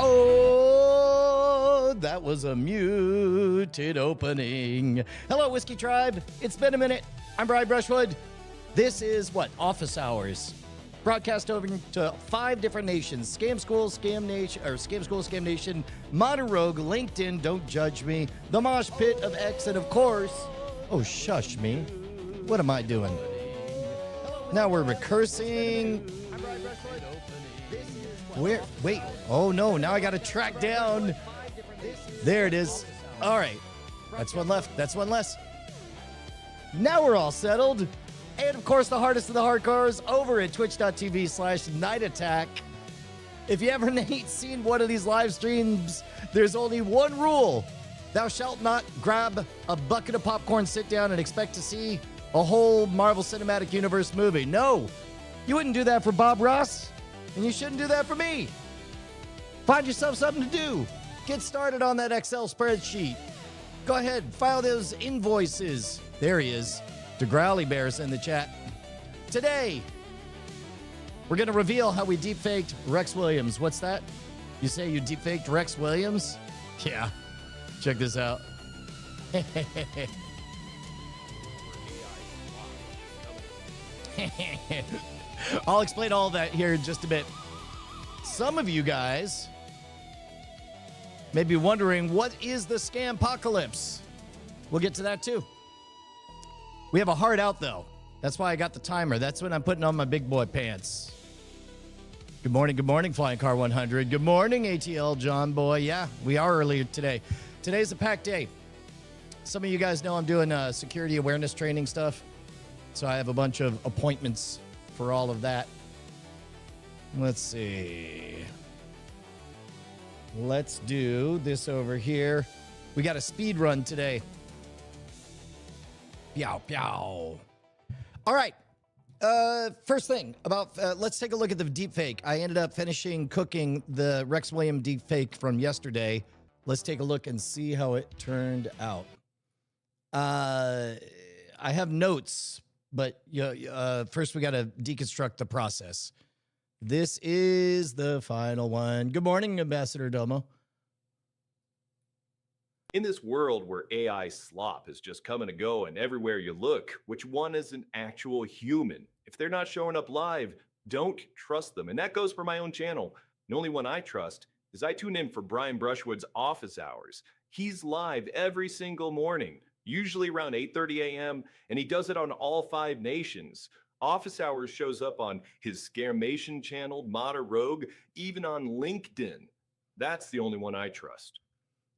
Oh, that was a muted opening. Hello, Whiskey Tribe. It's been a minute. I'm Brian Brushwood. This is what? Office Hours. Broadcast over to 5 different nations. Scam School, Scam Nation, or Scam School, Scam Nation, Modern Rogue, LinkedIn, Don't Judge Me, The Mosh Pit of X, and of course, oh, shush me. What am I doing? Now we're recursing. Where? Wait. Oh, no. Now I got to track down. There it is. All right. That's one left. That's one less. Now we're all settled. And, of course, the hardest of the hardcores over at twitch.tv/Night Attack. If you ever ain't seen one of these live streams, there's only one rule. Thou shalt not grab a bucket of popcorn, sit down, and expect to see a whole Marvel Cinematic Universe movie. No. You wouldn't do that for Bob Ross. And you shouldn't do that for me. Find yourself something to do. Get started on that Excel spreadsheet. Go ahead, file those invoices. There he is. The Growly Bear's in the chat. Today, we're going to reveal how we deepfaked Rex Williams. What's that? You say you deepfaked Rex Williams? Yeah. Check this out. I'll explain all that here in just a bit. Some of you guys may be wondering, what is the Scampocalypse? We'll get to that too. We have a hard out though. That's why I got the timer. That's when I'm putting on my big boy pants. Good morning, Flying Car 100. Good morning, ATL John Boy. Yeah, we are early today. Today's a packed day. Some of you guys know I'm doing security awareness training stuff. So I have a bunch of appointments for all of that. Let's see. Let's do this over here. We got a speed run today. Pow, pow. All right. First thing about, let's take a look at the deepfake. I ended up finishing cooking the Rex Williams deepfake from yesterday. Let's take a look and see how it turned out. I have notes. But first, we got to deconstruct the process. This is the final one. Good morning, Ambassador Domo. In this world where AI slop is just coming and go and everywhere you look, which one is an actual human? If they're not showing up live, don't trust them. And that goes for my own channel. The only one I trust is I tune in for Brian Brushwood's Office Hours. He's live every single morning, usually around 8:30 a.m., and he does it on all 5 nations. Office Hours shows up on his Scaremation channel, Modern Rogue, even on LinkedIn. That's the only one I trust.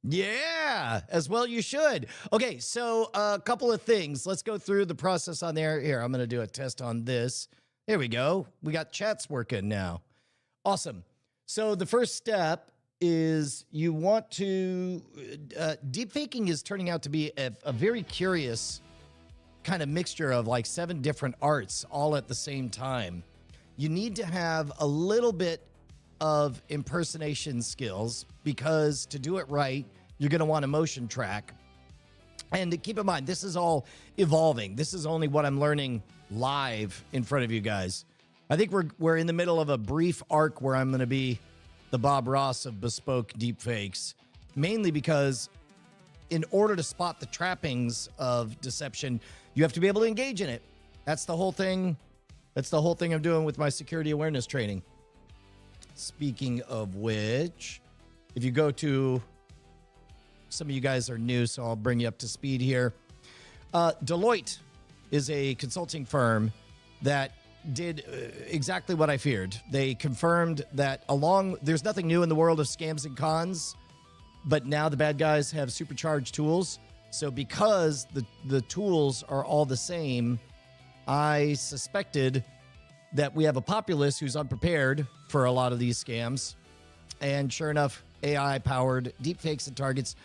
Yeah, as well you should. Okay, so a couple of things. Let's go through the process on there. Here, I'm going to do a test on this. There we go. We got chats working now. Awesome. So the first step is you want to, deepfaking is turning out to be a very curious kind of mixture of like 7 different arts all at the same time. You need to have a little bit of impersonation skills because to do it right, you're going to want a motion track. And keep in mind, this is all evolving. This is only what I'm learning live in front of you guys. I think we're in the middle of a brief arc where I'm going to be the Bob Ross of bespoke deepfakes, mainly because in order to spot the trappings of deception, you have to be able to engage in it. That's the whole thing. That's the whole thing I'm doing with my security awareness training. Speaking of which, if you go to, some of you guys are new, so I'll bring you up to speed here. Deloitte is a consulting firm that did exactly what I feared. They confirmed that there's nothing new in the world of scams and cons, but now the bad guys have supercharged tools. So because the tools are all the same, I suspected that we have a populace who's unprepared for a lot of these scams. And sure enough, AI-powered deepfakes and targets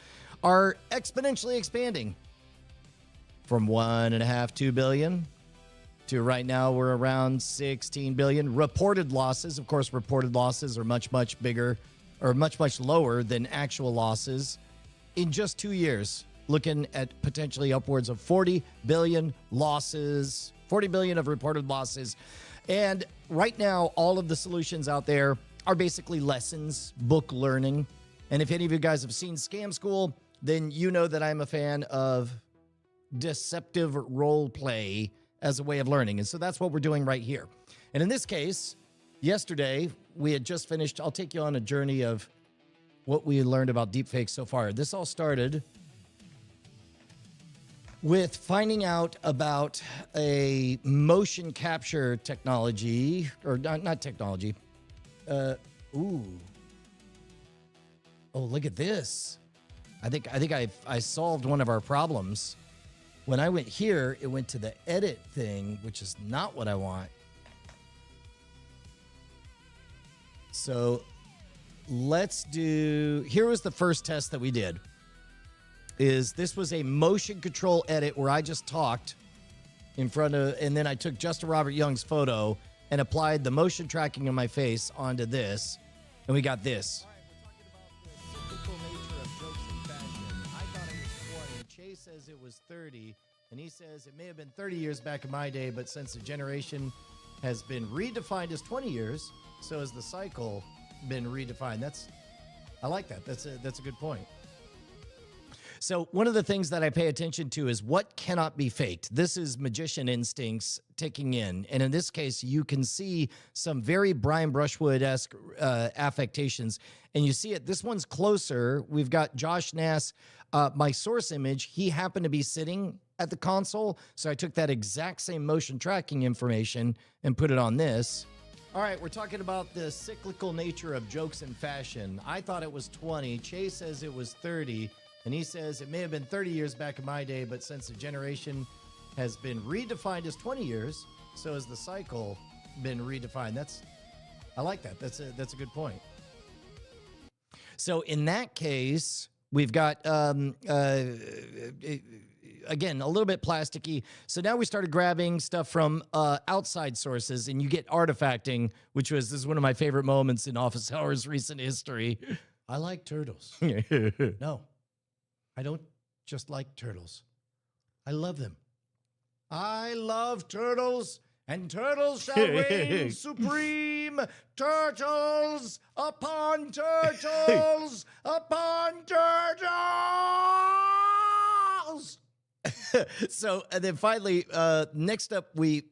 are exponentially expanding from 1.5, 2 billion to right now we're around 16 billion. Reported losses, of course, reported losses are much, much bigger or much, much lower than actual losses. In just 2 years, looking at potentially upwards of 40 billion losses, 40 billion of reported losses. And right now, all of the solutions out there are basically lessons, book learning. And if any of you guys have seen Scam School, then you know that I'm a fan of deceptive role play as a way of learning. And so that's what we're doing right here. And in this case, yesterday, we had just finished. I'll take you on a journey of what we learned about deepfakes so far. This all started with finding out about a motion capture technology, or not technology. Ooh. Oh, look at this. I think I solved one of our problems. When I went here, it went to the edit thing, which is not what I want. So let's do, here was the first test that we did. This was a motion control edit where I just talked in front of, and then I took Justin Robert Young's photo and applied the motion tracking of my face onto this, and we got this. Chase says it was 30, and he says it may have been 30 years back in my day, but since the generation has been redefined as 20 years, so has the cycle been redefined. I like that. That's a good point. So one of the things that I pay attention to is what cannot be faked. This is magician instincts ticking in. And in this case, you can see some very Brian Brushwood-esque affectations. And you see it. This one's closer. We've got Josh Nass. My source image, he happened to be sitting at the console. So I took that exact same motion tracking information and put it on this. All right, we're talking about the cyclical nature of jokes and fashion. I thought it was 20. Chase says it was 30. And he says it may have been 30 years back in my day, but since the generation has been redefined as 20 years, so has the cycle been redefined. I like that. That's a good point. So in that case, we've got, again, a little bit plasticky. So now we started grabbing stuff from outside sources, and you get artifacting, this is one of my favorite moments in Office Hours recent history. I like turtles. No. I don't just like turtles. I love them. I love turtles, and turtles shall reign supreme. Turtles upon turtles upon turtles. So, and then finally, next up, we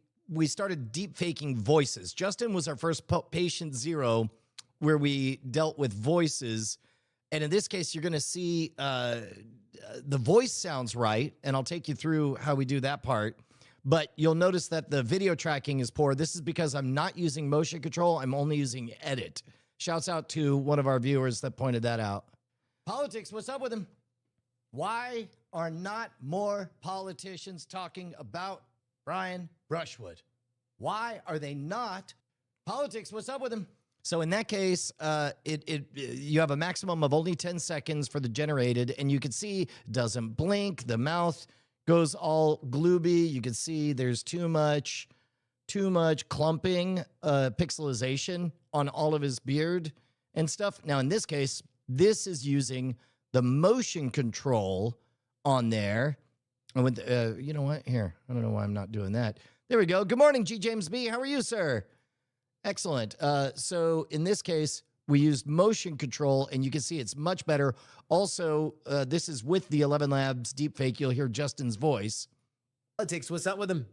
started deep faking voices. Justin was our first patient zero where we dealt with voices. And in this case, you're going to see the voice sounds right, and I'll take you through how we do that part. But you'll notice that the video tracking is poor. This is because I'm not using motion control. I'm only using edit. Shouts out to one of our viewers that pointed that out. Politics, what's up with him? Why are not more politicians talking about Brian Brushwood? Why are they not? Politics, what's up with him? So in that case, you have a maximum of only 10 seconds for the generated, and you can see it doesn't blink. The mouth goes all glooby. You can see there's too much clumping, pixelization on all of his beard and stuff. Now in this case, this is using the motion control on there. And with you know what? Here, I don't know why I'm not doing that. There we go. Good morning, G. James B. How are you, sir? Excellent. So in this case, we used motion control, and you can see it's much better. Also, this is with the 11 Labs deepfake. You'll hear Justin's voice. Politics, what's up with them?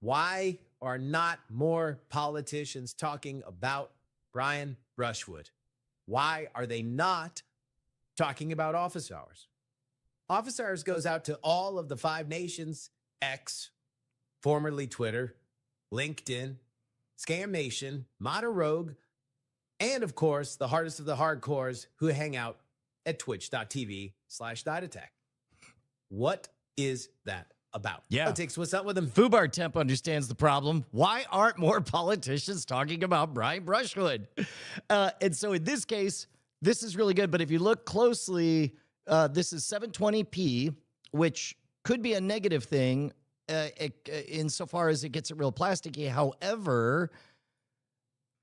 Why are not more politicians talking about Brian Brushwood? Why are they not talking about Office Hours? Office Hours goes out to all of the 5 nations, X, formerly Twitter, LinkedIn, Scam Nation, Modern Rogue, and of course, the hardest of the hardcores who hang out at twitch.tv/DideAttack. What is that about? Yeah. Politics, what's up with them? Fubar Temp understands the problem. Why aren't more politicians talking about Brian Brushwood? And so in this case, this is really good. But if you look closely, this is 720p, which could be a negative thing. Insofar as it gets it real plasticky. However,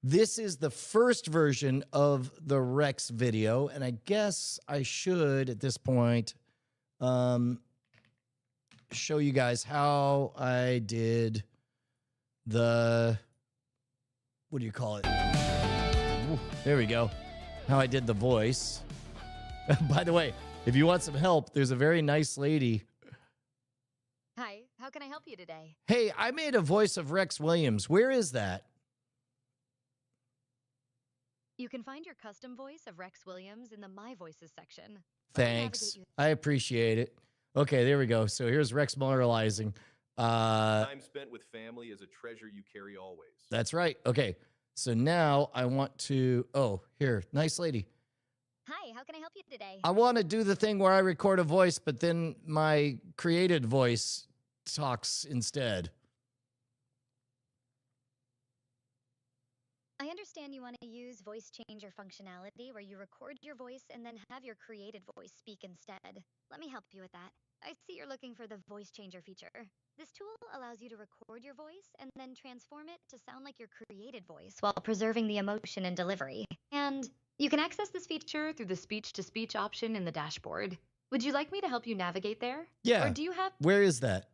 this is the first version of the Rex video, and I guess I should, at this point, show you guys how I did the, what do you call it? There we go. How I did the voice. By the way, if you want some help, there's a very nice lady. Hi, how can I help you today? Hey, I made a voice of Rex Williams. Where is that? You can find your custom voice of Rex Williams in the My Voices section. Let me Thanks. navigate you- I appreciate it. Okay, there we go. So here's Rex moralizing. Time spent with family is a treasure you carry always. That's right. Okay. So now I want to, oh, here, nice lady. Hi, how can I help you today? I want to do the thing where I record a voice, but then my created voice talks instead. I understand you want to use voice changer functionality where you record your voice and then have your created voice speak instead. Let me help you with that. I see you're looking for the voice changer feature. This tool allows you to record your voice and then transform it to sound like your created voice while preserving the emotion and delivery. And you can access this feature through the speech-to-speech option in the dashboard. Would you like me to help you navigate there? Yeah. Or do you have... Where is that?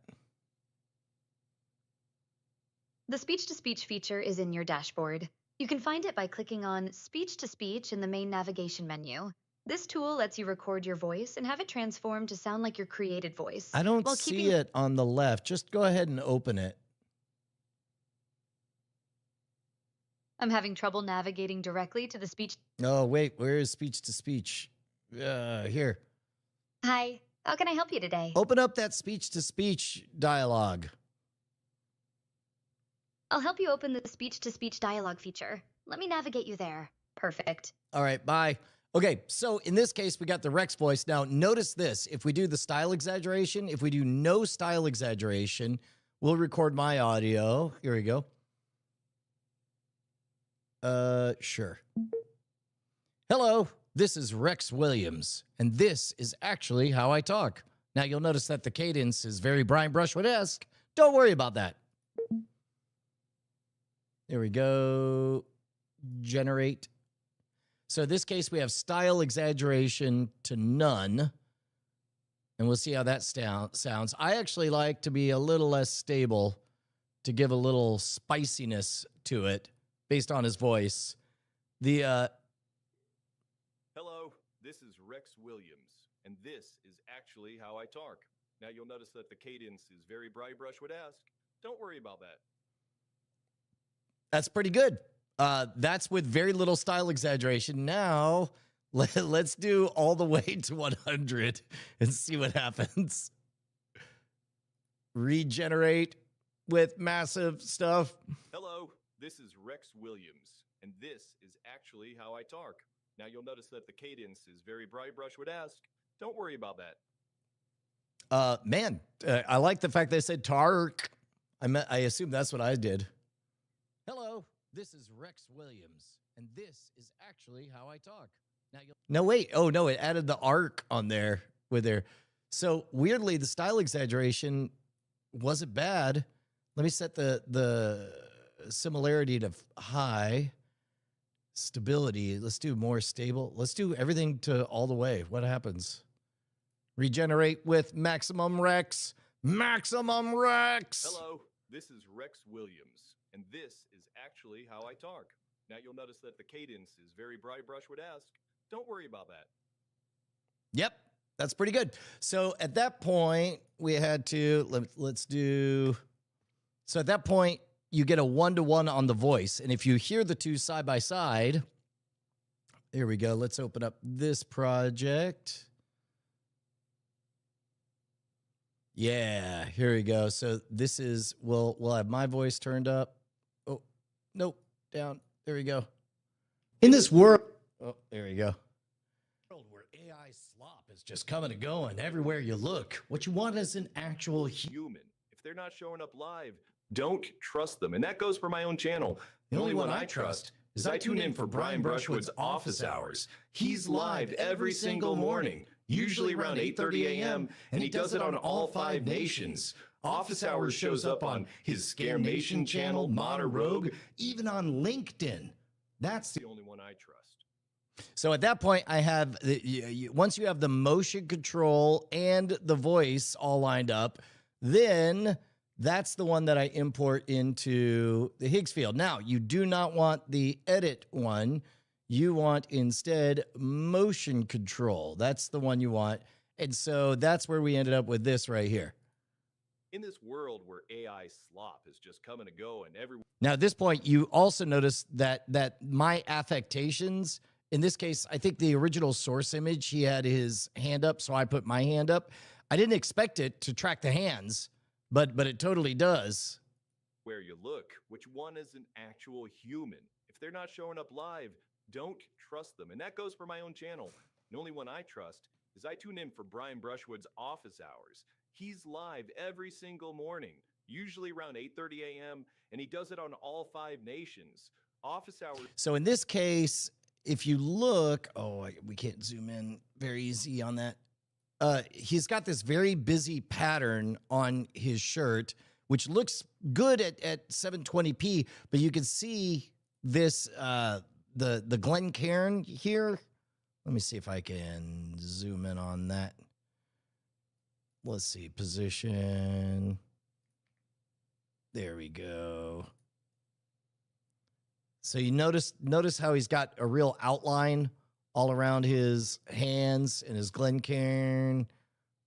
The speech-to-speech feature is in your dashboard. You can find it by clicking on Speech-to-Speech in the main navigation menu. This tool lets you record your voice and have it transform to sound like your created voice. I don't while see keeping- it on the left. Just go ahead and open it. I'm having trouble navigating directly to the speech. Oh, wait. Where is speech to speech? Here. Hi, how can I help you today? Open up that speech to speech dialogue. I'll help you open the speech-to-speech dialogue feature. Let me navigate you there. Perfect. All right, bye. Okay, so in this case, we got the Rex voice. Now, notice this. If we do the style exaggeration, if we do no style exaggeration, we'll record my audio. Here we go. Sure. Hello, this is Rex Williams, and this is actually how I talk. Now, you'll notice that the cadence is very Brian Brushwood-esque. Don't worry about that. There we go. Generate. So in this case, we have style exaggeration to none. And we'll see how that sounds. I actually like to be a little less stable to give a little spiciness to it based on his voice. The Hello, this is Rex Williams, and this is actually how I talk. Now you'll notice that the cadence is very Brian Brushwood-esque. Don't worry about that. that's pretty good. That's with very little style exaggeration. Now, let's do all the way to 100 and see what happens. Regenerate with massive stuff. Hello, this is Rex Williams, and this is actually how I talk. Now you'll notice that the cadence is very Brian Brushwood-esque. Don't worry about that. Man, I like the fact they said Tark. I assume that's what I did. Hello, this is Rex Williams, and this is actually how I talk. Now no, wait. Oh, no, it added the arc on there with there. So weirdly, the style exaggeration wasn't bad. Let me set the similarity to high. Stability. Let's do more stable. Let's do everything to all the way. What happens? Regenerate with maximum Rex. Maximum Rex. Hello, this is Rex Williams, and this is actually how I talk. Now you'll notice that the cadence is very Brian Brushwood-esque. Don't worry about that. Yep, that's pretty good. So at that point, we had to, let's do, so at that point, you get a 1-to-1 on the voice. And if you hear the two side by side, here we go. Let's open up this project. Yeah, here we go. So this is, we'll have my voice turned up. Oh, nope, down. There we go. In this world, oh, there we go. Where AI slop is just coming and going everywhere you look. What you want is an actual Human. If they're not showing up live, don't trust them. And that goes for my own channel. The only one I trust is I tune in for Brian Brushwood's office hours. He's live every single morning, usually around 8:30 a.m., and he does it on all 5 nations. Office Hours shows up on his Scam Nation channel, Mod or Rogue, even on LinkedIn. That's the The only one I trust. So at that point, I have, once you have the motion control and the voice all lined up, then that's the one that I import into the Higgs field. Now, you do not want the edit one. You want instead motion control. That's the one you want. And so that's where we ended up with this right here. In this world where AI slop is just coming to go and everyone. Now, at this point, you also notice that my affectations, in this case, I think the original source image, he had his hand up, so I put my hand up. I didn't expect it to track the hands, but it totally does. Where you look, which one is an actual human? If they're not showing up live, don't trust them. And that goes for my own channel. The only one I trust is I tune in for Brian Brushwood's office hours. He's live every single morning, usually around 8:30 a.m., and he does it on all 5 nations. Office hours. So in this case, if you look, we can't zoom in very easy on that. He's got this very busy pattern on his shirt, which looks good at 720p, but you can see this, the Glen Cairn here. Let me see if I can zoom in on that. Let's see, position. There we go. So you notice how he's got a real outline all around his hands and his Glen Cairn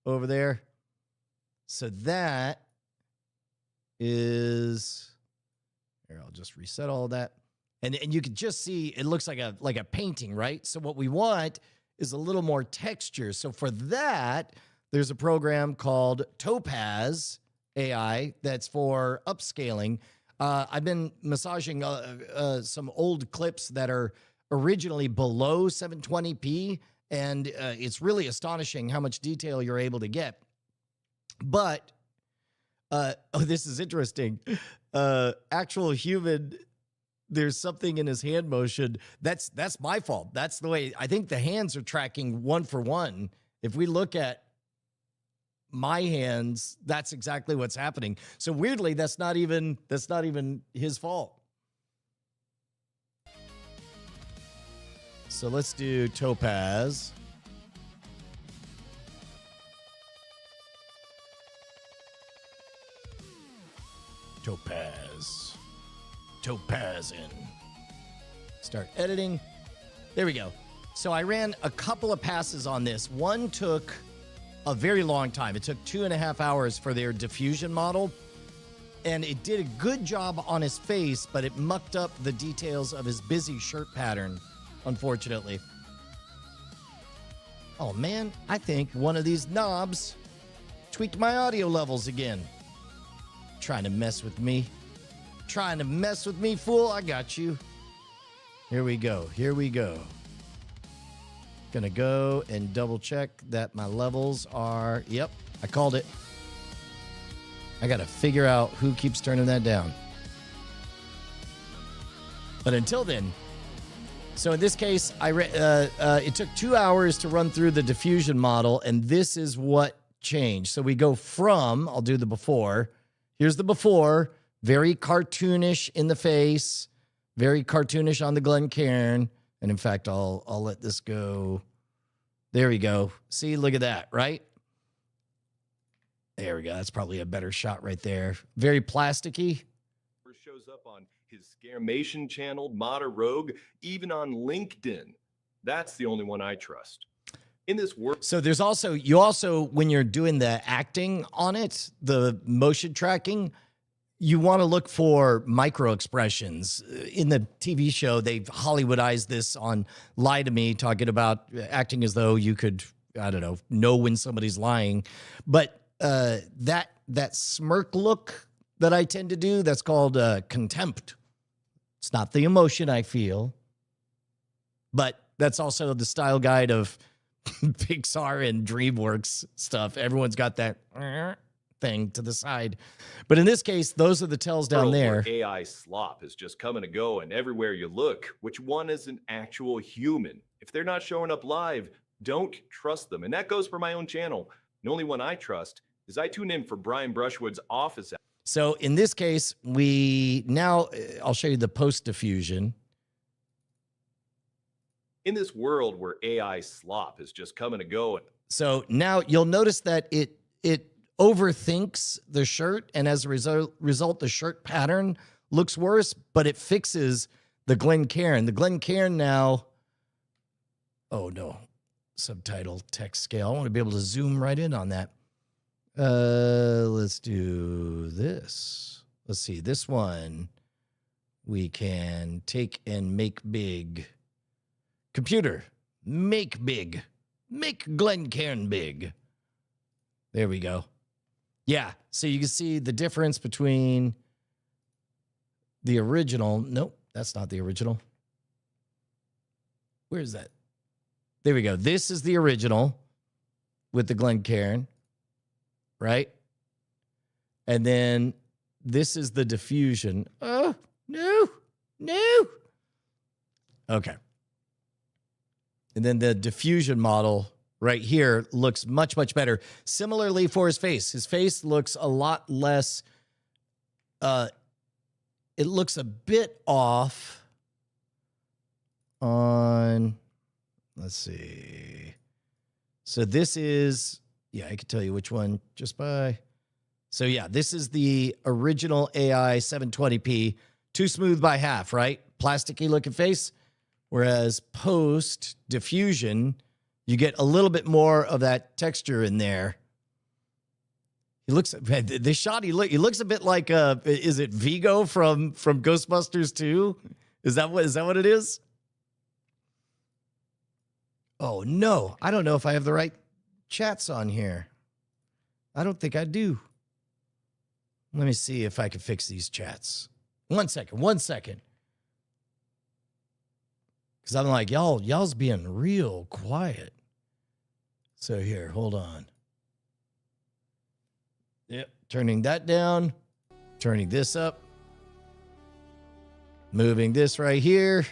over there. So that is, here, I'll just reset all of that. And you can just see it looks like a painting, right? So what we want is a little more texture. So for that, there's a program called Topaz AI that's for upscaling. I've been massaging some old clips that are originally below 720p, and it's really astonishing how much detail you're able to get. But, this is interesting. Actual human, there's something in his hand motion. That's my fault. That's the way, I think the hands are tracking one for one. If we look at my hands, that's exactly what's happening. So weirdly, that's not even his fault. So let's do Topaz. Topaz in. Start editing. There we go. So I ran a couple of passes on this. One took a very long time. It took 2.5 hours for their diffusion model. And it did a good job on his face, but it mucked up the details of his busy shirt pattern, unfortunately. Oh man, I think one of these knobs tweaked my audio levels again. Trying to mess with me. Trying to mess with me, fool. I got you. Here we go. Here we go. Gonna go and double check that my levels are, yep, I called it. I gotta figure out who keeps turning that down. But until then, so in this case, it took 2 hours to run through the diffusion model, and this is what changed. So we go from, I'll do the before. Here's the before, very cartoonish in the face, very cartoonish on the Glen Cairn. And in fact, I'll let this go. There we go. See, look at that, right? There we go. That's probably a better shot right there. Very plasticky. Shows up on his Scamation channel, Modder Rogue, even on LinkedIn. That's the only one I trust. In this world. So there's also, you also, when you're doing the acting on it, the motion tracking, you want to look for micro expressions. In the TV show, they've Hollywoodized this on Lie to Me, talking about acting as though you could, I don't know when somebody's lying. But that smirk look that I tend to do, that's called contempt. It's not the emotion I feel, but that's also the style guide of Pixar and DreamWorks stuff. Everyone's got that thing to the side. But in this case, those are the tells down there. AI slop is just coming to go, and everywhere you look, which one is an actual human? If they're not showing up live, don't trust them. And that goes for my own channel. The only one I trust is I tune in for Brian Brushwood's office. So in this case, I'll show you the post diffusion. In this world where AI slop is just coming to go. So now you'll notice that it overthinks the shirt, and as a result, the shirt pattern looks worse, but it fixes the Glen Cairn. The Glen Cairn now Oh no, subtitle text scale. I want to be able to zoom right in on that. Let's do this. Let's see, this one we can take and make big. Computer, make big. Make Glencairn big. There we go. Yeah, so you can see the difference between the original. Nope, that's not the original. Where is that? There we go. This is the original with the Glencairn, right? And then this is the diffusion. Oh, no. Okay. And then the diffusion model right here looks much, much better. Similarly for his face looks a lot less, it looks a bit off on, let's see. So this is, yeah, I can tell you which one just by, so yeah, this is the original AI 720p, too smooth by half, right? Plasticky looking face. Whereas post diffusion, you get a little bit more of that texture in there. He looks, this shot, he looks a bit like, is it Vigo from Ghostbusters 2? Is that what it is? Oh no, I don't know if I have the right chats on here. I don't think I do. Let me see if I can fix these chats. One second. Because I'm like, y'all's being real quiet. So here, hold on. Yep, turning that down, turning this up, moving this right here.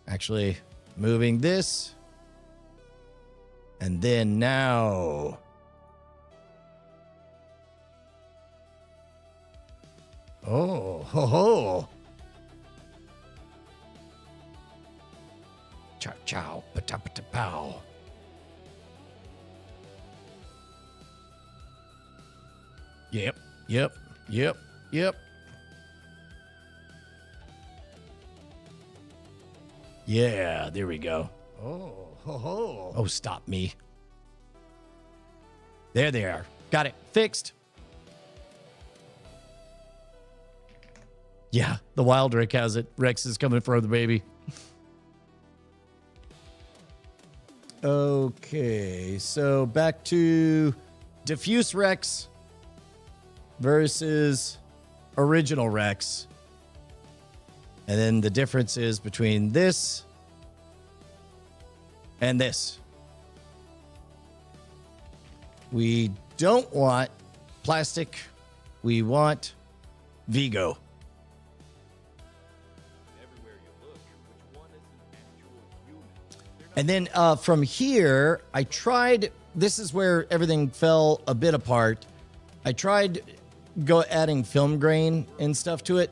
Actually, moving this. And then now. Oh, ho, ho. Chow, chow, pa-ta-pa-ta-pow. Yep. Yeah, there we go. Oh, ho, ho. Oh, stop me. There they are. Got it. Fixed. Yeah, the wild Rick has it. Rex is coming for the baby. Okay, so back to diffuse Rex versus original Rex. And then the difference is between this and this. We don't want plastic. We want Vigo. And then from here, I tried, this is where everything fell a bit apart. I tried adding film grain and stuff to it.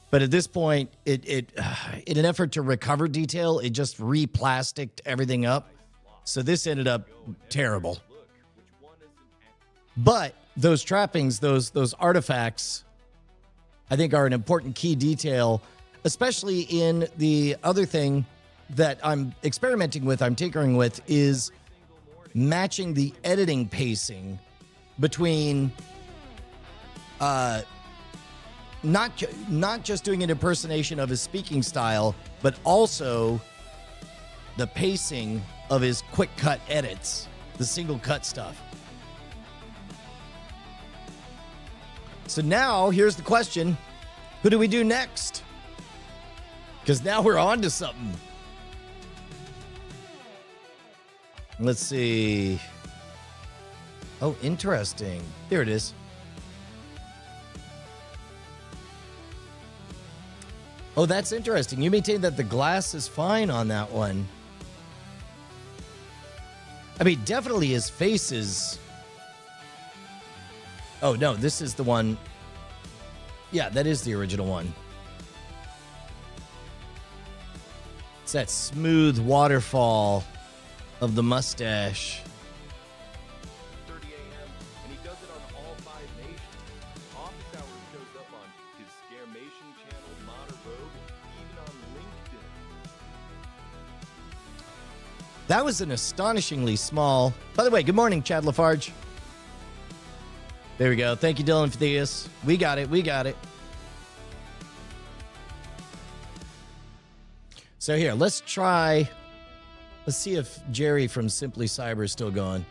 But at this point, in an effort to recover detail, it just re-plasticked everything up. So this ended up terrible. But those trappings, those artifacts, I think are an important key detail, especially in the other thing that I'm experimenting with, I'm tinkering with, is matching the editing pacing between not just doing an impersonation of his speaking style, but also the pacing of his quick cut edits, the single cut stuff. So now here's the question. Who do we do next? Because now we're on to something. Let's see. Oh, interesting. There it is. Oh, that's interesting. You maintain that the glass is fine on that one. I mean, definitely his face is... Oh, no, this is the one. Yeah, that is the original one. It's that smooth waterfall of the mustache. 30 a.m. and he does it on all 5 nations. Office Hours shows up on his Scaramation channel, Modder Road, even on LinkedIn. That was an astonishingly small. By the way, good morning, Chad Lafarge. There we go. Thank you, Dylan, for this. We got it. We got it. So here, let's try. Let's see if Jerry from Simply Cyber is still going.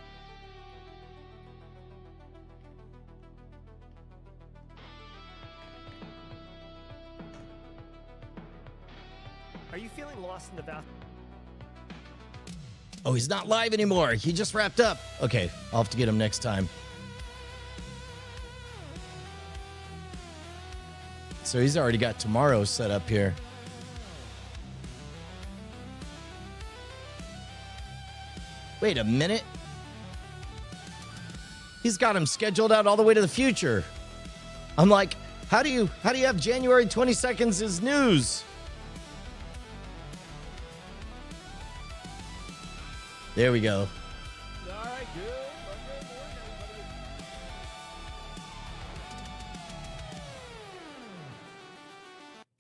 Are you feeling lost in the bathroom? Oh, he's not live anymore. He just wrapped up. Okay, I'll have to get him next time. So he's already got tomorrow set up here. Wait a minute. He's got him scheduled out all the way to the future. I'm like, how do you have January 22nd as news? There we go. All right, good Monday morning, everybody.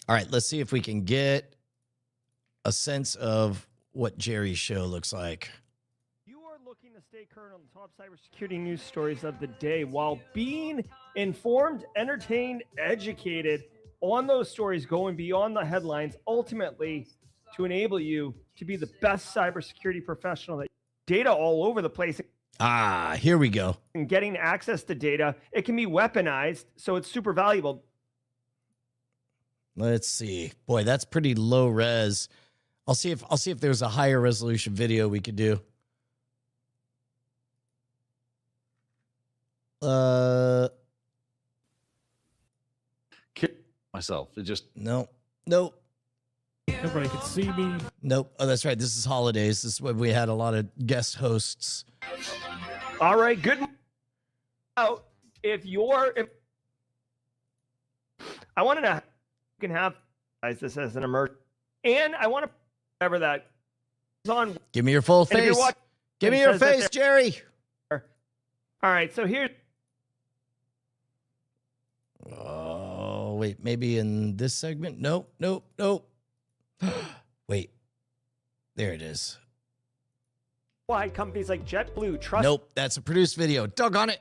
All right, let's see if we can get a sense of what Jerry's show looks like. You are looking to stay current on the top cybersecurity news stories of the day while being informed, entertained, educated on those stories, going beyond the headlines, ultimately to enable you to be the best cybersecurity professional. That data all over the place. Ah, here we go. And getting access to data, it can be weaponized, so it's super valuable. Let's see. Boy, that's pretty low res. I'll see if there's a higher resolution video we could do. Myself. It just Nope. Everybody can see me. Nope. Oh, that's right. This is holidays. This is when we had a lot of guest hosts. All right, good. Now, if I want to know, you can have this as an emergency, and I want to whatever that is on. Give me your full And if you're face. watching, Give me it your says that face, Jerry. All right, so here's. Oh, wait. Maybe in this segment? Nope. Wait. There it is. Why companies like JetBlue trust. Nope. That's a produced video. Doggone it.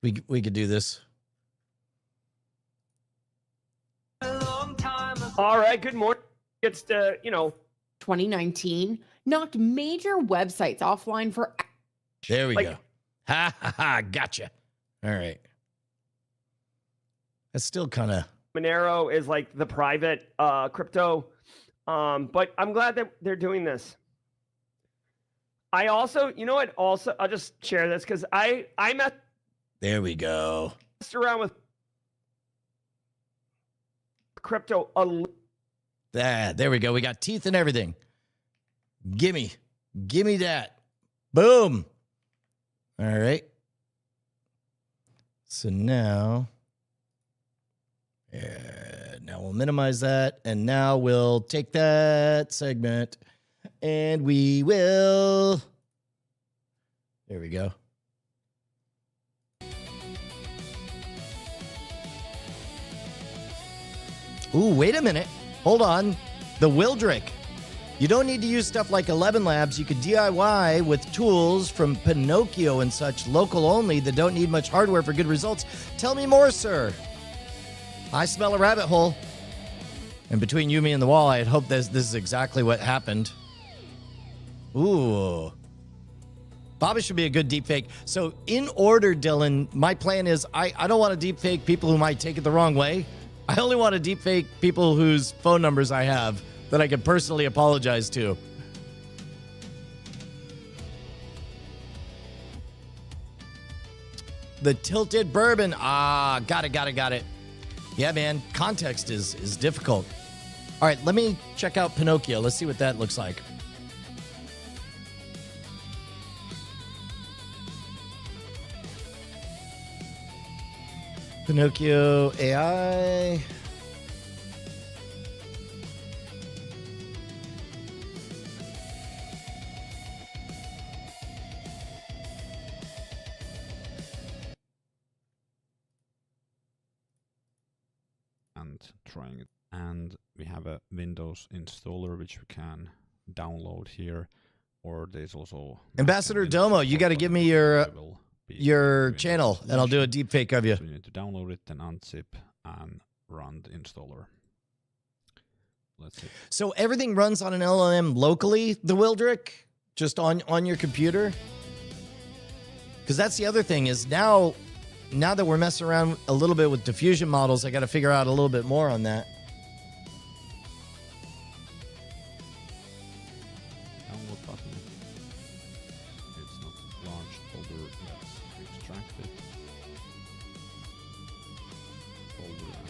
We could do this. All right, good morning. It's 2019 knocked major websites offline for. There we Like- go. Ha ha ha. Gotcha. All right. That's still kind of. Monero is like the private crypto, but I'm glad that they're doing this. I also, you know what? Also, I'll just share this because I messed There we go. around with crypto There we go. We got teeth and everything. Gimme that. Boom. All right. So now we'll minimize that. And now we'll take that segment and we will. There we go. Ooh, wait a minute. Hold on. The Wildrick. You don't need to use stuff like 11 Labs. You could DIY with tools from Pinocchio and such, local only, that don't need much hardware for good results. Tell me more, sir. I smell a rabbit hole. And between you, me, and the wall, I had hoped this is exactly what happened. Ooh. Bobby should be a good deepfake. So in order, Dylan, my plan is I don't want to deepfake people who might take it the wrong way. I only want to deepfake people whose phone numbers I have that I can personally apologize to. The tilted bourbon. Ah, got it. Yeah, man. Context is difficult. All right, let me check out Pinocchio. Let's see what that looks like. Pinocchio AI. And trying it. And we have a Windows installer which we can download here. or there's also Ambassador Mac and Domo, Linux you got to give me software will be your Windows channel, and I'll do a installation. deep fake of you. So you need to download it, then unzip and run the installer. Let's see. So everything runs on an LLM locally, the Wildrick, just on your computer? Because that's the other thing is now that we're messing around a little bit with diffusion models, I got to figure out a little bit more on that. Download button. It's not launched folder. Let's extract it. Folder and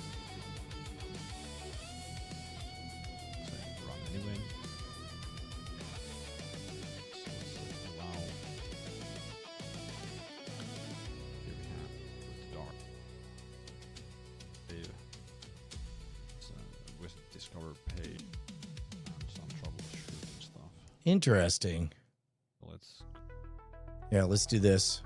say run anyway. So let's say allow. Here we have the dark. Data. With discover page and some troubleshooting stuff. Interesting. Let's do this.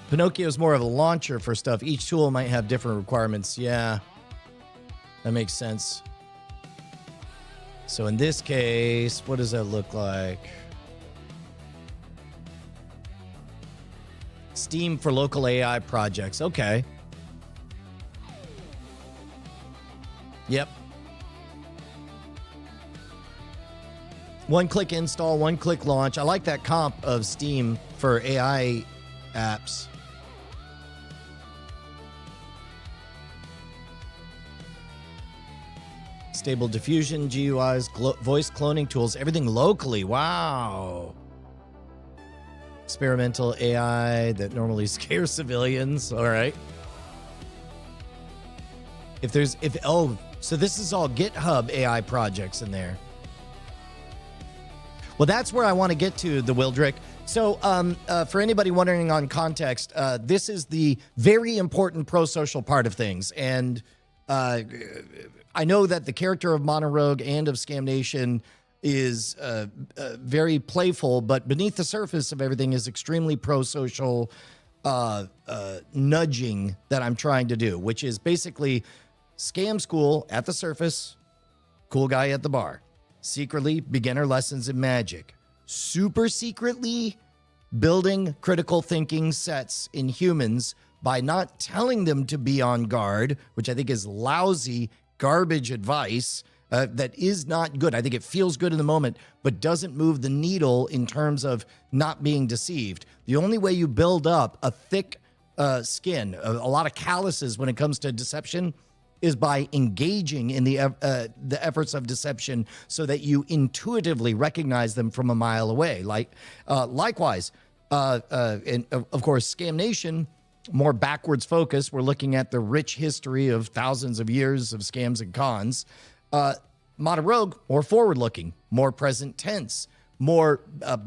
Pinocchio is more of a launcher for stuff. Each tool might have different requirements. Yeah, that makes sense. So in this case, what does that look like? Steam for local AI projects. Okay. Yep. One-click install, one-click launch. I like that comp of Steam for AI apps. Stable diffusion, GUIs, voice cloning tools, everything locally. Wow. Experimental AI that normally scares civilians. All right. So this is all GitHub AI projects in there. Well, that's where I want to get to, the Wildrick. So for anybody wondering on context, this is the very important pro-social part of things. And I know that the character of Monorogue and of Scam Nation is very playful, but beneath the surface of everything is extremely pro-social nudging that I'm trying to do, which is basically scam school at the surface, cool guy at the bar. Secretly, beginner lessons in magic. Super secretly, building critical thinking sets in humans by not telling them to be on guard, which I think is lousy, garbage advice that is not good. I think it feels good in the moment, but doesn't move the needle in terms of not being deceived. The only way you build up a thick skin, a lot of calluses when it comes to deception, is by engaging in the efforts of deception so that you intuitively recognize them from a mile away. Likewise, and of course, Scam Nation, more backwards focus. We're looking at the rich history of thousands of years of scams and cons. Monorogue, more forward-looking, more present tense, more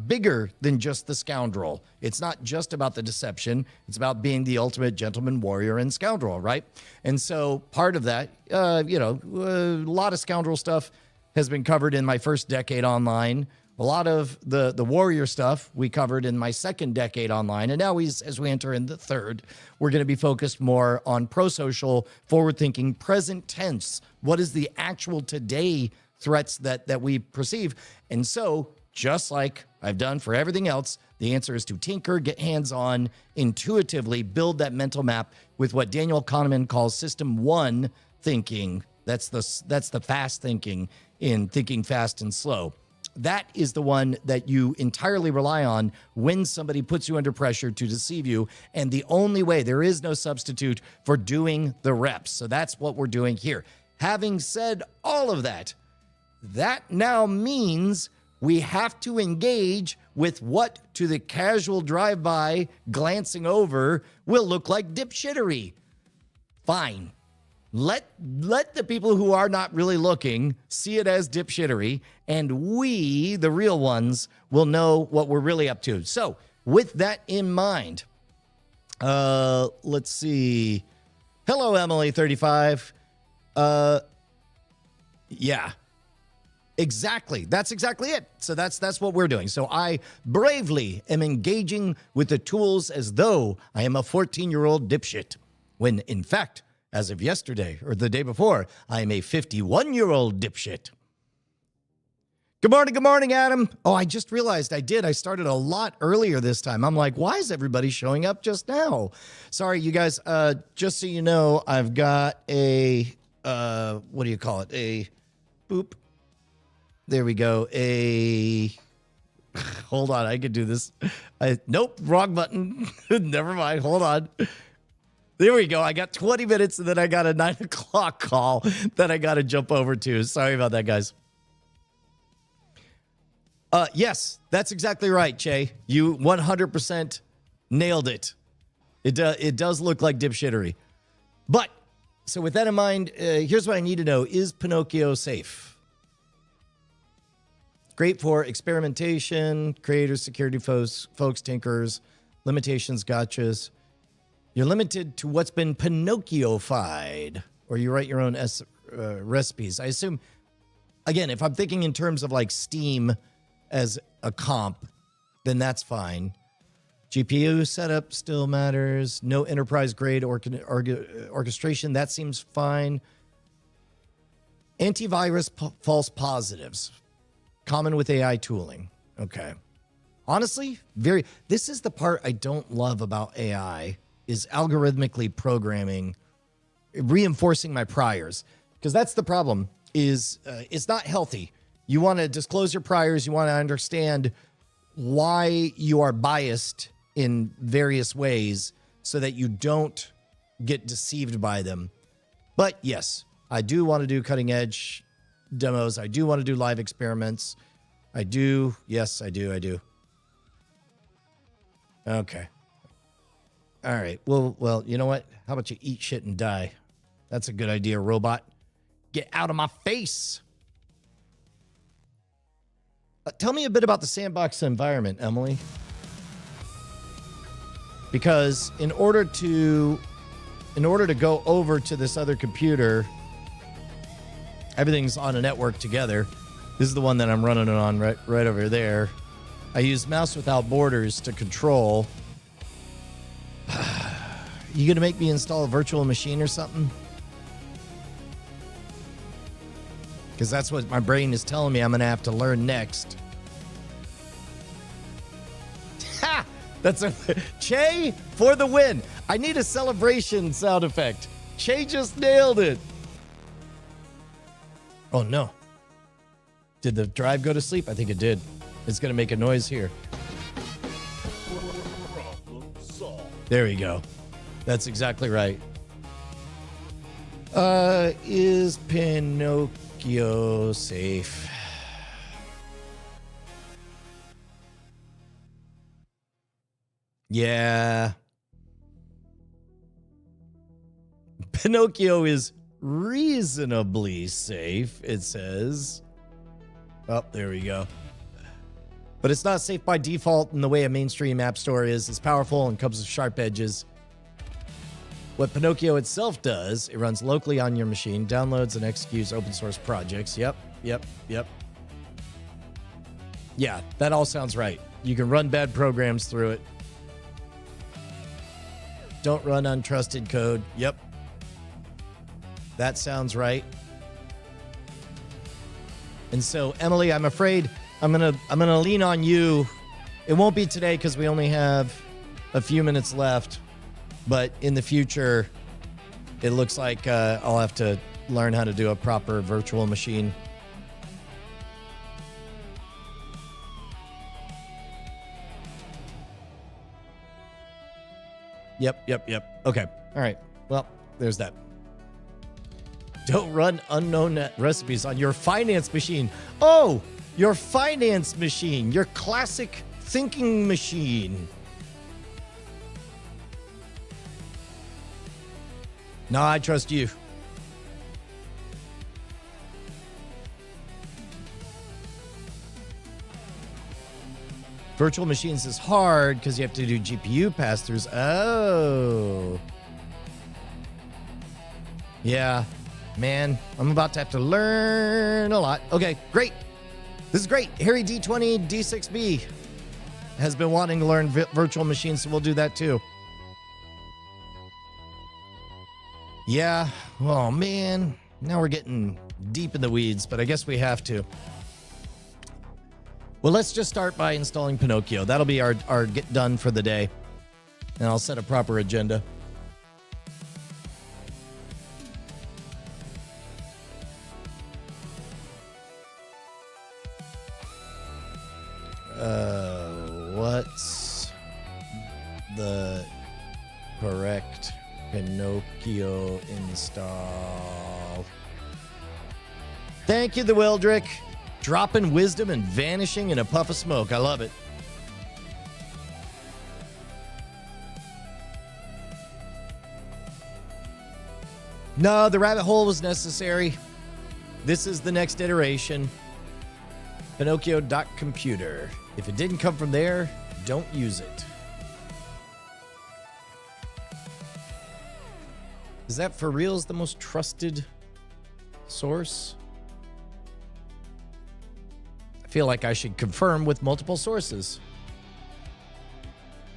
bigger than just the scoundrel. It's not just about the deception. It's about being the ultimate gentleman, warrior, and scoundrel, right? And so part of that, a lot of scoundrel stuff has been covered in my first decade online. A lot of the warrior stuff we covered in my second decade online. And now as we enter in the third, we're going to be focused more on pro-social, forward-thinking, present tense. What is the actual today threats that we perceive? And so, just like I've done for everything else, the answer is to tinker, get hands-on, intuitively build that mental map with what Daniel Kahneman calls System 1 thinking. That's the fast thinking in Thinking Fast and Slow. That is the one that you entirely rely on when somebody puts you under pressure to deceive you. And the only way, there is no substitute for doing the reps. So that's what we're doing here. Having said all of that, that now means we have to engage with what to the casual drive-by glancing over will look like dipshittery. Fine. Let the people who are not really looking see it as dipshittery, and we, the real ones, will know what we're really up to. So with that in mind, let's see. Hello, Emily35. Yeah. Exactly. That's exactly it. So that's what we're doing. So I bravely am engaging with the tools as though I am a 14-year-old dipshit, when in fact, as of yesterday or the day before, I am a 51-year-old dipshit. Good morning, Adam. Oh, I just realized I started a lot earlier this time. I'm like, why is everybody showing up just now? Sorry, you guys. Just so you know, I've got a, what do you call it? A boop. There we go. Hold on, I could do this. Nope, wrong button. Never mind. Hold on. There we go. I got 20 minutes and then I got a 9 o'clock call that I got to jump over to. Sorry about that, guys. Yes, that's exactly right, Che. You 100% nailed it. It does look like dipshittery. But, so with that in mind, here's what I need to know. Is Pinocchio safe? Great for experimentation, creators, security folks, tinkers, limitations, gotchas. You're limited to what's been Pinocchio-fied, or you write your own recipes. I assume, again, if I'm thinking in terms of like Steam as a comp, then that's fine. GPU setup still matters. No enterprise-grade orchestration. That seems fine. Antivirus false positives. Common with AI tooling. Okay. Honestly, this is the part I don't love about AI, is algorithmically programming, reinforcing my priors. Because that's the problem, is it's not healthy. You want to disclose your priors. You want to understand why you are biased in various ways so that you don't get deceived by them. But yes, I do want to do cutting edge demos. I do want to do live experiments. I do. Yes, I do. Okay. All right. Well, you know what? How about you eat shit and die? That's a good idea, robot. Get out of my face. Tell me a bit about the sandbox environment, Emily. Because in order to go over to this other computer, everything's on a network together. This is the one that I'm running it on right over there. I use mouse without borders to control. You gonna make me install a virtual machine or something? Because that's what my brain is telling me I'm gonna have to learn next. Ha! That's a Che for the win. I need a celebration sound effect. Che just nailed it. Oh no. Did the drive go to sleep? I think it did. It's gonna make a noise here. There we go. That's exactly right. Is Pinocchio safe? Yeah. Pinocchio is reasonably safe, it says. Oh, there we go. But it's not safe by default in the way a mainstream app store is. It's powerful and comes with sharp edges. What Pinocchio itself does, it runs locally on your machine, downloads and executes open source projects. Yep. Yeah, that all sounds right. You can run bad programs through it. Don't run untrusted code. Yep. That sounds right. And so, Emily, I'm afraid I'm gonna lean on you. It won't be today because we only have a few minutes left. But in the future, it looks like I'll have to learn how to do a proper virtual machine. Yep. Okay. All right. Well, there's that. Don't run unknown recipes on your finance machine. Oh, your finance machine, your classic thinking machine. No, I trust you. Virtual machines is hard because you have to do GPU pass-throughs. Oh. Yeah, man, I'm about to have to learn a lot. Okay, great. This is great. Harry D20 D6B has been wanting to learn virtual machines, so we'll do that too. Yeah. Oh, man. Now we're getting deep in the weeds, but I guess we have to. Well, let's just start by installing Pinocchio. That'll be our get done for the day. And I'll set a proper agenda. What's the correct Pinocchio install? Thank you, the Wildrick. Dropping wisdom and vanishing in a puff of smoke. I love it. No, the rabbit hole was necessary. This is the next iteration. Pinocchio.computer. If it didn't come from there, don't use it. Is that for reals the most trusted source? I feel like I should confirm with multiple sources.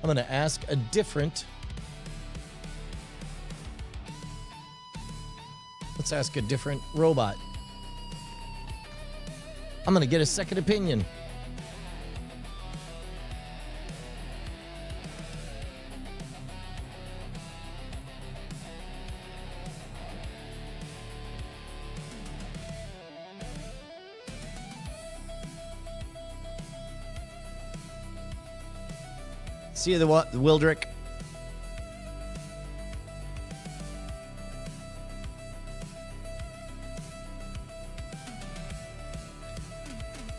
I'm going to ask a different. Let's ask a different robot. I'm going to get a second opinion. See you, the Wildrick.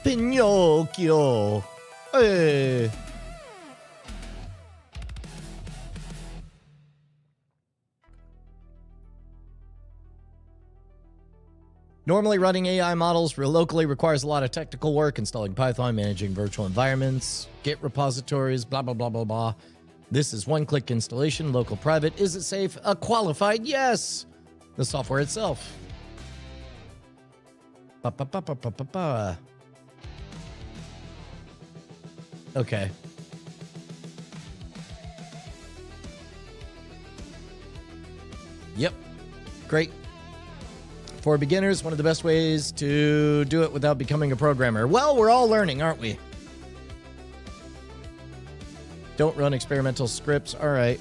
Pinocchio. Hey. Normally, running AI models locally requires a lot of technical work, installing Python, managing virtual environments, Git repositories, blah, blah, blah, blah, blah. This is one-click installation, local private. Is it safe? A qualified yes. The software itself. Okay. Yep. Great. For beginners, one of the best ways to do it without becoming a programmer. Well, we're all learning, aren't we? Don't run experimental scripts. All right.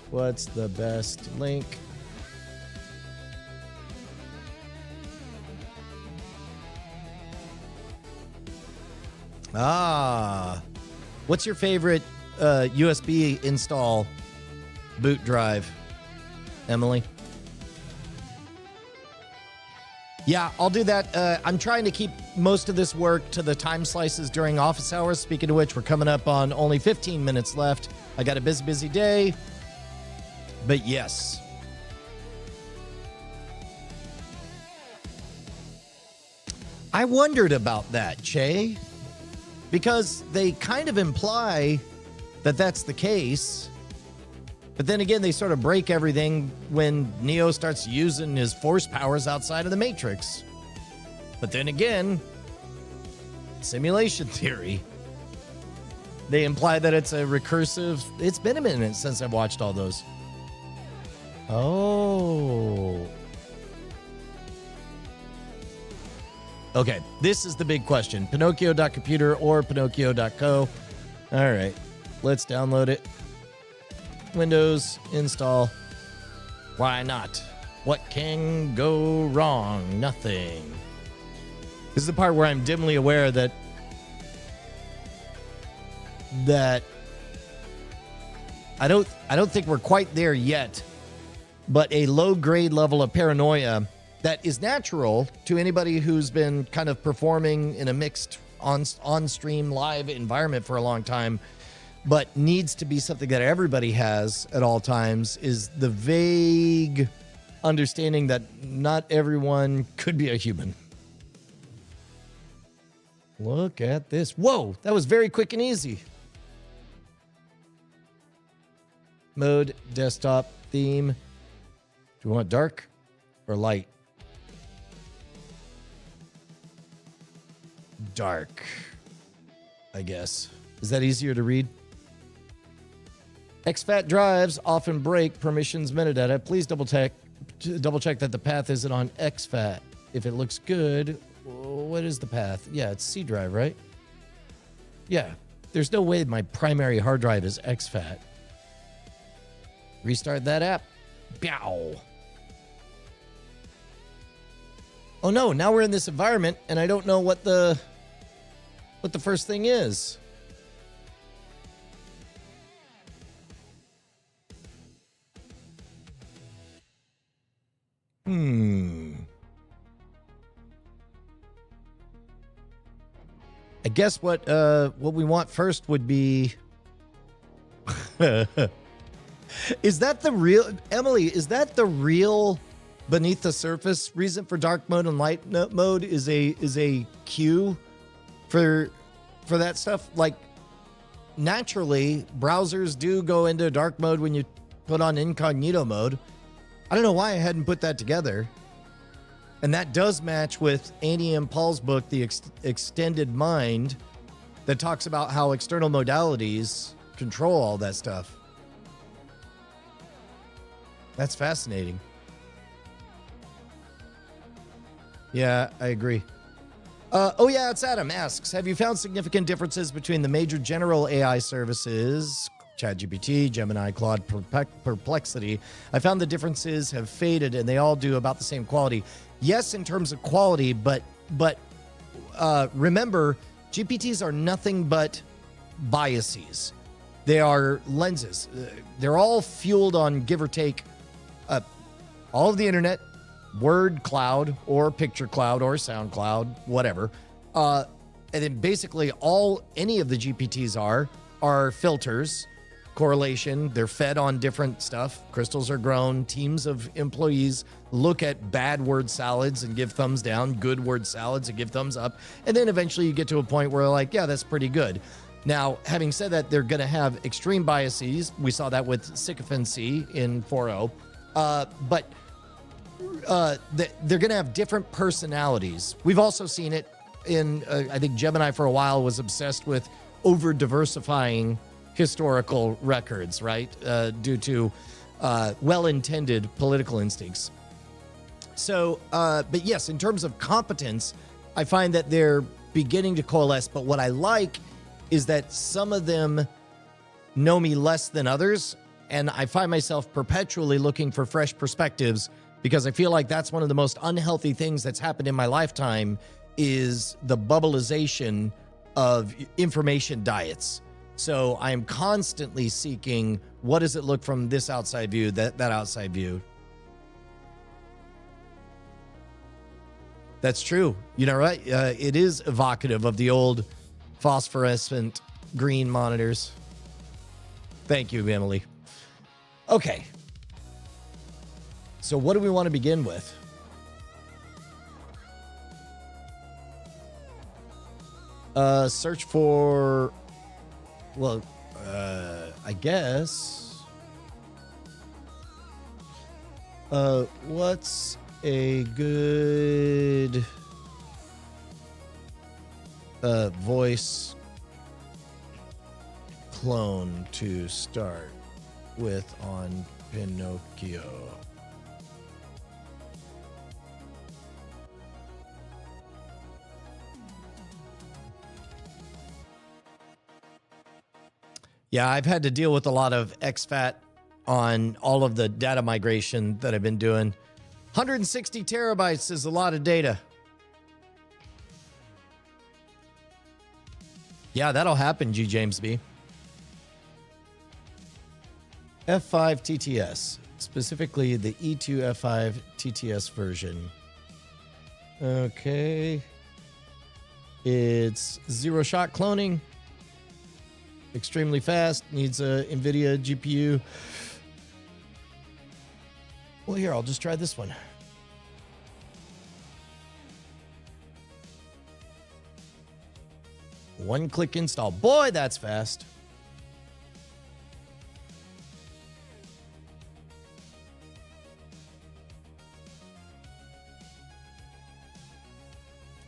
What's the best link? What's your favorite USB install boot drive, Emily? Yeah, I'll do that. I'm trying to keep most of this work to the time slices during office hours. Speaking of which, we're coming up on only 15 minutes left. I got a busy day. But yes. I wondered about that, Che. Because they kind of imply that that's the case. But then again, they sort of break everything when Neo starts using his force powers outside of the Matrix. But then again, simulation theory. They imply that it's a recursive. It's been a minute since I've watched all those. Oh. Okay, this is the big question. Pinocchio.computer or Pinocchio.co. All right, let's download it. Windows, install. Why not? What can go wrong? Nothing. This is the part where I'm dimly aware that I don't think we're quite there yet, but a low grade level of paranoia that is natural to anybody who's been kind of performing in a mixed on-stream live environment for a long time, but needs to be something that everybody has at all times, is the vague understanding that not everyone could be a human. Look at this. Whoa, that was very quick and easy. Mode, desktop, theme. Do we want dark or light? dark, I guess. Is that easier to read? exFAT drives often break permissions metadata. Please double check that the path isn't on exFAT. If it looks good, what is the path? Yeah, it's C drive, right? Yeah, there's no way my primary hard drive is exFAT. Restart that app. Bow. Oh no, now we're in this environment and I don't know what the first thing is. I guess what we want first would be is that the real Emily, is that the real beneath the surface reason for dark mode and light mode is a cue for that stuff? Like naturally browsers do go into dark mode when you put on incognito mode. I don't know why I hadn't put that together. And that does match with Andy M. Paul's book, The Extended Mind, that talks about how external modalities control all that stuff. That's fascinating. Yeah, I agree. Oh yeah, it's Adam asks, have you found significant differences between the major general AI services, ChatGPT, Gemini, Claude, Perplexity? I found the differences have faded and they all do about the same quality. Yes, in terms of quality, but remember, GPTs are nothing but biases. They are lenses. They're all fueled on, give or take, all of the internet, word cloud or picture cloud or sound cloud, whatever. And then basically any of the GPTs are filters, correlation. They're fed on different stuff. Crystals are grown. Teams of employees look at bad word salads and give thumbs down, good word salads and give thumbs up. And then eventually you get to a point where like, yeah, that's pretty good. Now, having said that, they're going to have extreme biases. We saw that with sycophancy in 4.0. But they're going to have different personalities. We've also seen it in, I think Gemini for a while was obsessed with over diversifying historical records, right? Due to well-intended political instincts. So, but yes, in terms of competence, I find that they're beginning to coalesce. But what I like is that some of them know me less than others. And I find myself perpetually looking for fresh perspectives because I feel like that's one of the most unhealthy things that's happened in my lifetime is the bubbleization of information diets. So I'm constantly seeking, what does it look from this outside view, that outside view? That's true. You know, right? It is evocative of the old phosphorescent green monitors. Thank you, Emily. Okay. So what do we want to begin with? Search for, well, I guess. What's a good voice clone to start with on Pinocchio? Yeah, I've had to deal with a lot of exFAT on all of the data migration that I've been doing. 160 terabytes is a lot of data. Yeah, that'll happen, G. James B. F5 TTS, specifically the E2 F5 TTS version. Okay. It's zero shot cloning. Extremely fast, needs a NVIDIA GPU. Well, here, I'll just try this one. One-click install. Boy, that's fast.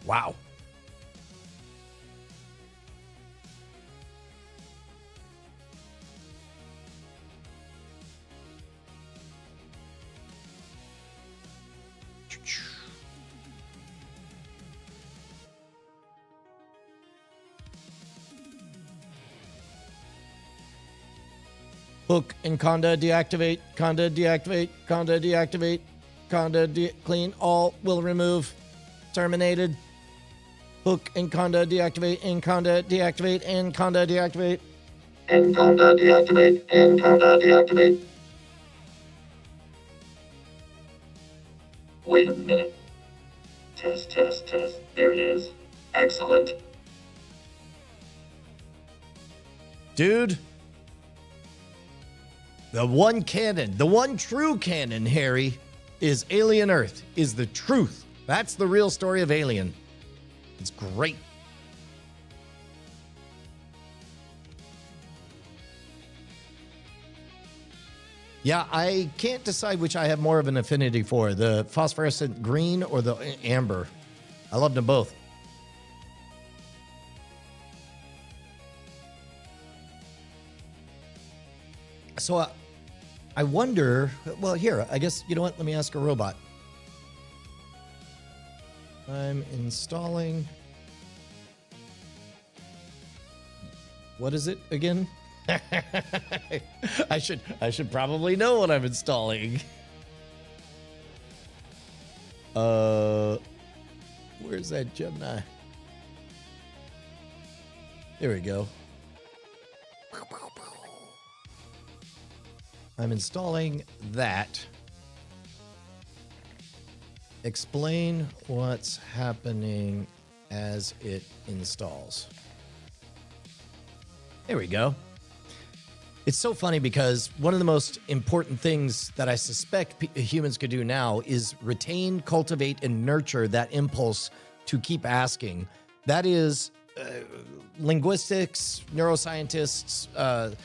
Wow. Hook and conda deactivate. Conda deactivate. Conda deactivate. Conda clean. All will remove. Terminated. Hook and conda deactivate. And conda deactivate. And conda deactivate. And conda deactivate. And conda deactivate. Wait a minute. Test, test, test. There it is. Excellent. Dude. The one canon, the one true canon, Harry, is Alien Earth, is the truth. That's the real story of Alien. It's great. Yeah, I can't decide which I have more of an affinity for, the phosphorescent green or the amber. I love them both. So I wonder, well, here, I guess, you know what? Let me ask a robot. I'm installing. What is it again? I should probably know what I'm installing. Where's that Gemini? There we go. I'm installing that. Explain what's happening as it installs. There we go. It's so funny because one of the most important things that I suspect humans could do now is retain, cultivate, and nurture that impulse to keep asking. That is linguistics, neuroscientists,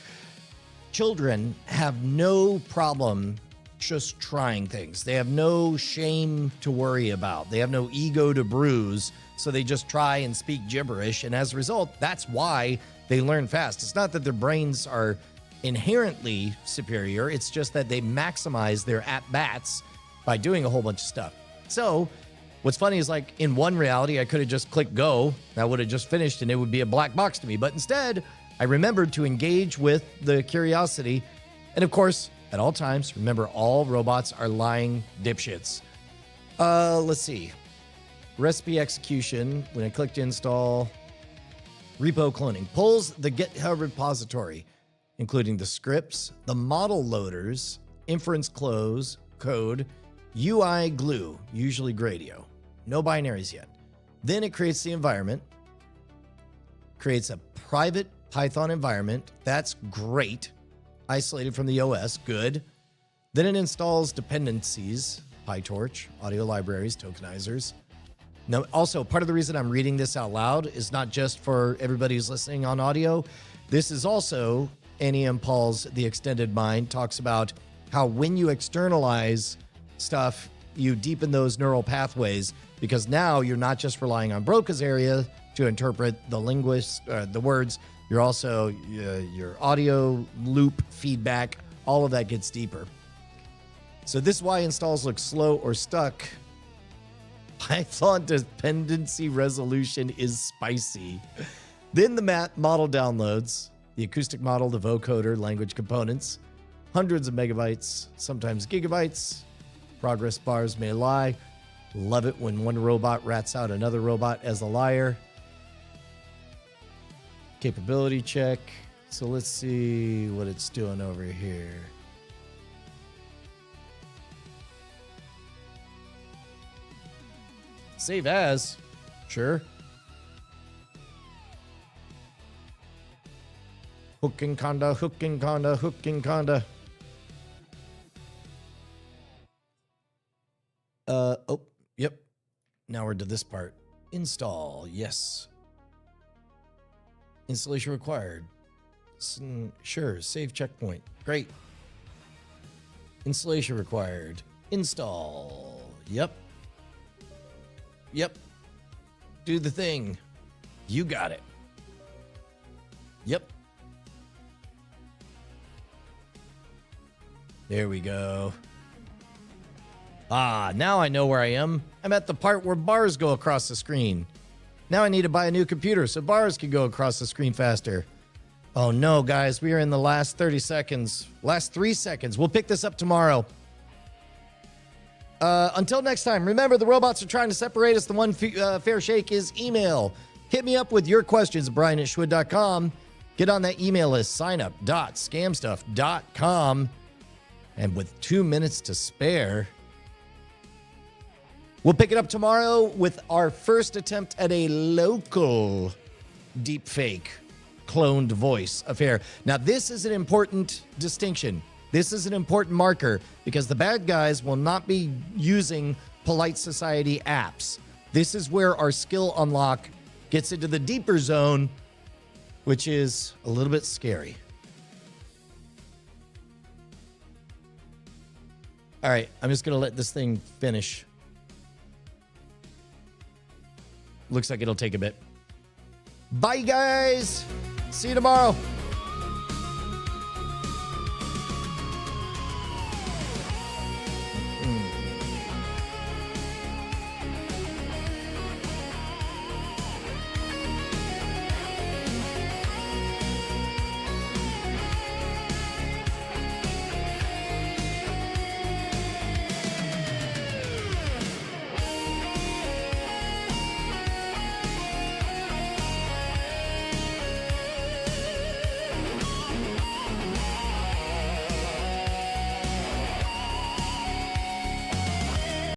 children have no problem just trying things. They have no shame to worry about. They have no ego to bruise. So they just try and speak gibberish. And as a result, that's why they learn fast. It's not that their brains are inherently superior. It's just that they maximize their at-bats by doing a whole bunch of stuff. So what's funny is, like, in one reality, I could have just clicked go. That would have just finished and it would be a black box to me. But instead, I remembered to engage with the curiosity. And of course, at all times, remember, all robots are lying dipshits. Let's see. Recipe execution. When I clicked install, repo cloning pulls the GitHub repository, including the scripts, the model loaders, inference close, code, UI glue, usually Gradio. No binaries yet. Then it creates the environment, creates a private Python environment. That's great. Isolated from the OS. Good. Then it installs dependencies, PyTorch, audio libraries, tokenizers. Now, also, part of the reason I'm reading this out loud is not just for everybody who's listening on audio. This is also N.E.M. Paul's The Extended Mind, talks about how when you externalize stuff, you deepen those neural pathways, because now you're not just relying on Broca's area to interpret the words. You're also, your audio loop feedback, all of that gets deeper. So this is why installs look slow or stuck. Python dependency resolution is spicy. Then the model downloads, the acoustic model, the vocoder, language components, hundreds of megabytes, sometimes gigabytes. Progress bars may lie. Love it when one robot rats out another robot as a liar. Capability check. So let's see what it's doing over here. Save as. Sure. Hooking conda, hooking conda, hooking conda. Oh, yep. Now we're to this part. Install, yes. Installation required. Sure, save checkpoint. Great. Installation required. Install. Yep. Yep. Do the thing. You got it. Yep. There we go. Ah, now I know where I am. I'm at the part where bars go across the screen. Now I need to buy a new computer so bars can go across the screen faster. Oh no, guys, we are in the last 30 seconds. Last 3 seconds. We'll pick this up tomorrow. Until next time, remember the robots are trying to separate us. The one fair shake is email. Hit me up with your questions, brian@schwood.com. Get on that email list, signup.scamstuff.com. And with 2 minutes to spare, we'll pick it up tomorrow with our first attempt at a local deepfake cloned voice affair. Now, this is an important distinction. This is an important marker because the bad guys will not be using polite society apps. This is where our skill unlock gets into the deeper zone, which is a little bit scary. All right, I'm just going to let this thing finish. Looks like it'll take a bit. Bye, guys. See you tomorrow.